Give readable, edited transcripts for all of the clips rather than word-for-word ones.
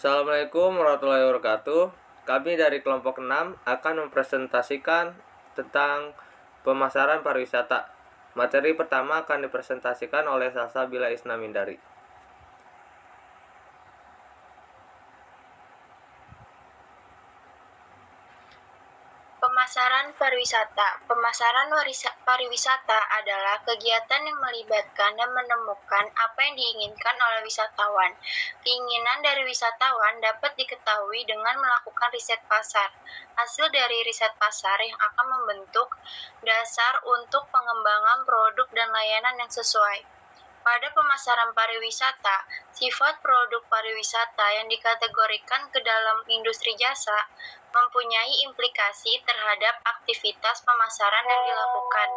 Assalamualaikum warahmatullahi wabarakatuh. Kami dari kelompok 6 akan mempresentasikan tentang pemasaran pariwisata. Materi pertama akan dipresentasikan oleh Salsabila Isnamindari. Pemasaran pariwisata. Pemasaran pariwisata adalah kegiatan yang melibatkan dan menemukan apa yang diinginkan oleh wisatawan. Keinginan dari wisatawan dapat diketahui dengan melakukan riset pasar. Hasil dari riset pasar yang akan membentuk dasar untuk pengembangan produk dan layanan yang sesuai. Pada pemasaran pariwisata, sifat produk pariwisata yang dikategorikan ke dalam industri jasa mempunyai implikasi terhadap aktivitas pemasaran yang dilakukan.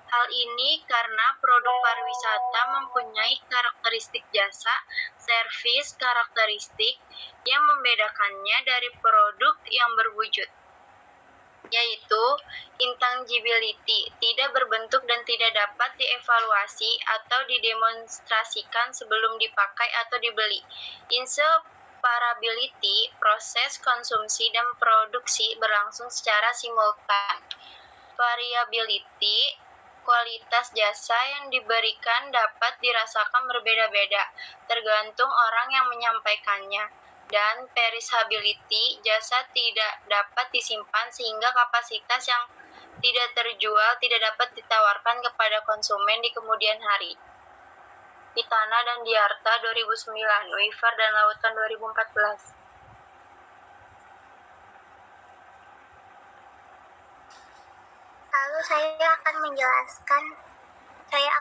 Hal ini karena produk pariwisata mempunyai karakteristik jasa, servis karakteristik yang membedakannya dari produk yang berwujud, yaitu intangibility, tidak berbentuk dan tidak dapat dievaluasi atau didemonstrasikan sebelum dipakai atau dibeli. Inseparability, proses konsumsi dan produksi berlangsung secara simultan. Variability, kualitas jasa yang diberikan dapat dirasakan berbeda-beda, tergantung orang yang menyampaikannya. Dan perishability, jasa tidak dapat disimpan sehingga kapasitas yang tidak terjual tidak dapat ditawarkan kepada konsumen di kemudian hari. Pitana dan Diarta 2009, Weaver dan Lautan 2014. Lalu saya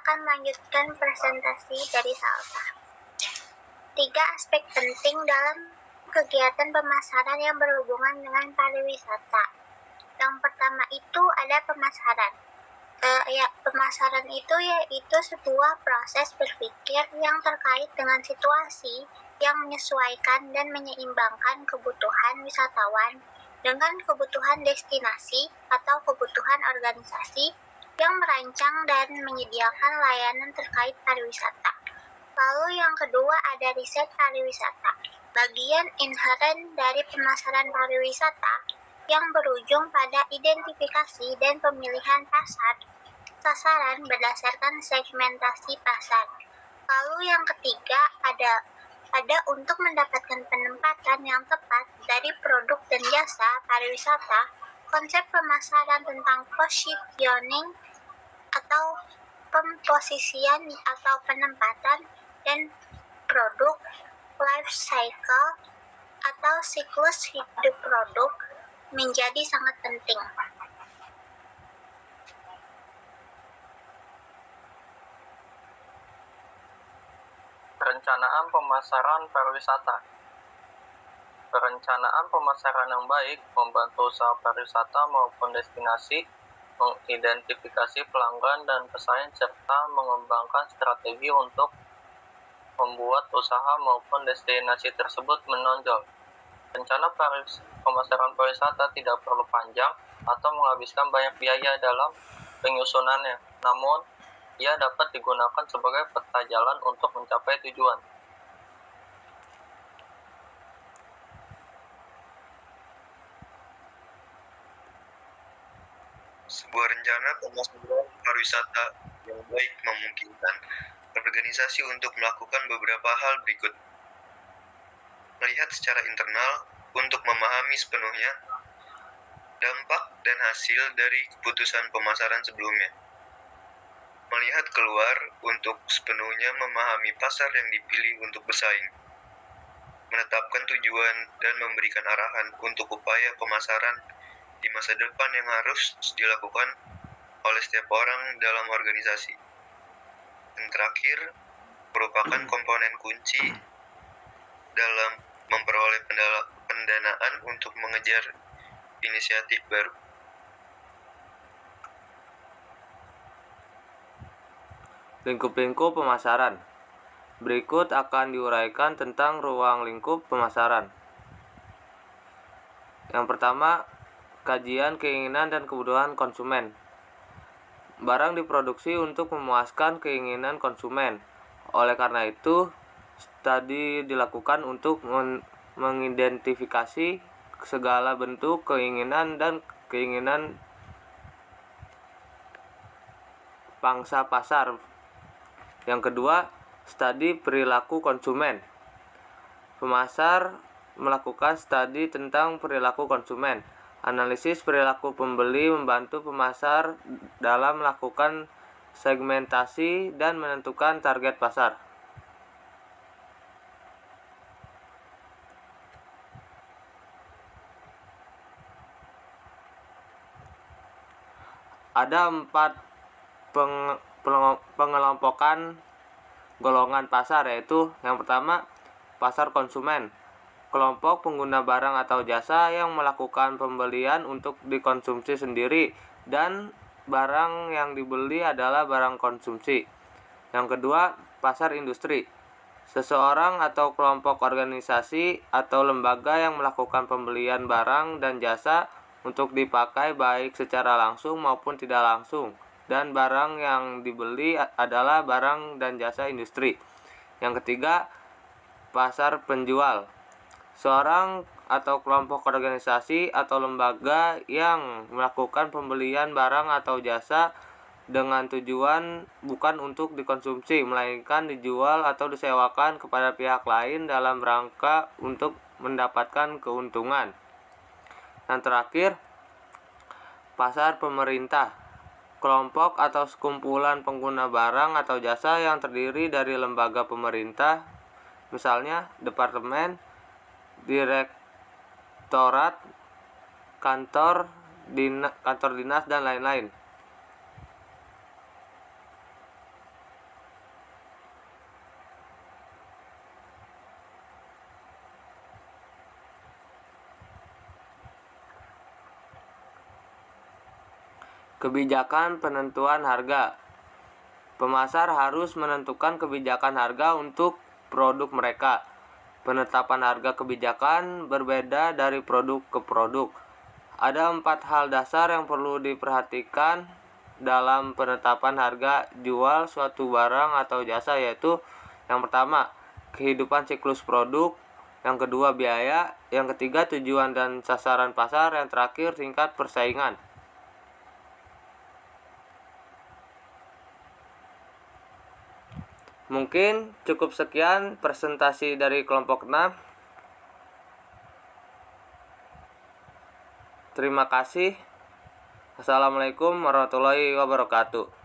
akan melanjutkan presentasi dari Salsa. 3 aspek penting dalam kegiatan pemasaran yang berhubungan dengan pariwisata. Yang pertama itu ada pemasaran. Pemasaran itu yaitu sebuah proses berpikir yang terkait dengan situasi yang menyesuaikan dan menyeimbangkan kebutuhan wisatawan dengan kebutuhan destinasi atau kebutuhan organisasi yang merancang dan menyediakan layanan terkait pariwisata. Lalu yang kedua ada riset pariwisata. Bagian inheren dari pemasaran pariwisata yang berujung pada identifikasi dan pemilihan sasaran berdasarkan segmentasi pasar. Lalu yang ketiga ada untuk mendapatkan penempatan yang tepat dari produk dan jasa pariwisata, konsep pemasaran tentang positioning atau pemposisian atau penempatan dan produk life cycle atau siklus hidup produk menjadi sangat penting. Perencanaan pemasaran pariwisata. Perencanaan pemasaran yang baik membantu usaha pariwisata maupun destinasi mengidentifikasi pelanggan dan pesaing serta mengembangkan strategi untuk membuat usaha maupun destinasi tersebut menonjol. Rencana pemasaran pariwisata tidak perlu panjang atau menghabiskan banyak biaya dalam penyusunannya, namun ia dapat digunakan sebagai peta jalan untuk mencapai tujuan. Sebuah rencana pemasaran pariwisata yang baik memungkinkan organisasi untuk melakukan beberapa hal berikut. Melihat secara internal untuk memahami sepenuhnya dampak dan hasil dari keputusan pemasaran sebelumnya. Melihat keluar untuk sepenuhnya memahami pasar yang dipilih untuk bersaing. Menetapkan tujuan dan memberikan arahan untuk upaya pemasaran di masa depan yang harus dilakukan oleh setiap orang dalam organisasi. Dan terakhir, merupakan komponen kunci dalam memperoleh pendanaan untuk mengejar inisiatif baru. Lingkup-lingkup pemasaran. Berikut akan diuraikan tentang ruang lingkup pemasaran. Yang pertama, kajian keinginan dan kebutuhan konsumen. Barang diproduksi untuk memuaskan keinginan konsumen. Oleh karena itu, Studi dilakukan untuk mengidentifikasi segala bentuk keinginan dan keinginan pangsa pasar. Yang kedua, studi perilaku konsumen. Pemasar melakukan studi tentang perilaku konsumen. Analisis perilaku pembeli membantu pemasar dalam melakukan segmentasi dan menentukan target pasar. Ada 4 pengelompokan golongan pasar, yaitu yang pertama, pasar konsumen. Kelompok pengguna barang atau jasa yang melakukan pembelian untuk dikonsumsi sendiri dan barang yang dibeli adalah barang konsumsi. Yang kedua, pasar industri. Seseorang atau kelompok organisasi atau lembaga yang melakukan pembelian barang dan jasa untuk dipakai baik secara langsung maupun tidak langsung, dan barang yang dibeli adalah barang dan jasa industri. Yang ketiga, pasar penjual. Seorang atau kelompok organisasi atau lembaga yang melakukan pembelian barang atau jasa dengan tujuan bukan untuk dikonsumsi, melainkan dijual atau disewakan kepada pihak lain dalam rangka untuk mendapatkan keuntungan. Dan terakhir, pasar pemerintah. Kelompok atau sekumpulan pengguna barang atau jasa yang terdiri dari lembaga pemerintah, misalnya departemen, direktorat, kantor dinas, dan lain-lain. Kebijakan penentuan harga. Pemasar harus menentukan kebijakan harga untuk produk mereka. Penetapan harga kebijakan berbeda dari produk ke produk. Ada 4 hal dasar yang perlu diperhatikan dalam penetapan harga jual suatu barang atau jasa, yaitu yang pertama, kehidupan siklus produk. Yang kedua, biaya. Yang ketiga, tujuan dan sasaran pasar. Yang terakhir, tingkat persaingan. Mungkin cukup sekian presentasi dari kelompok 6. Terima kasih. Assalamualaikum warahmatullahi wabarakatuh.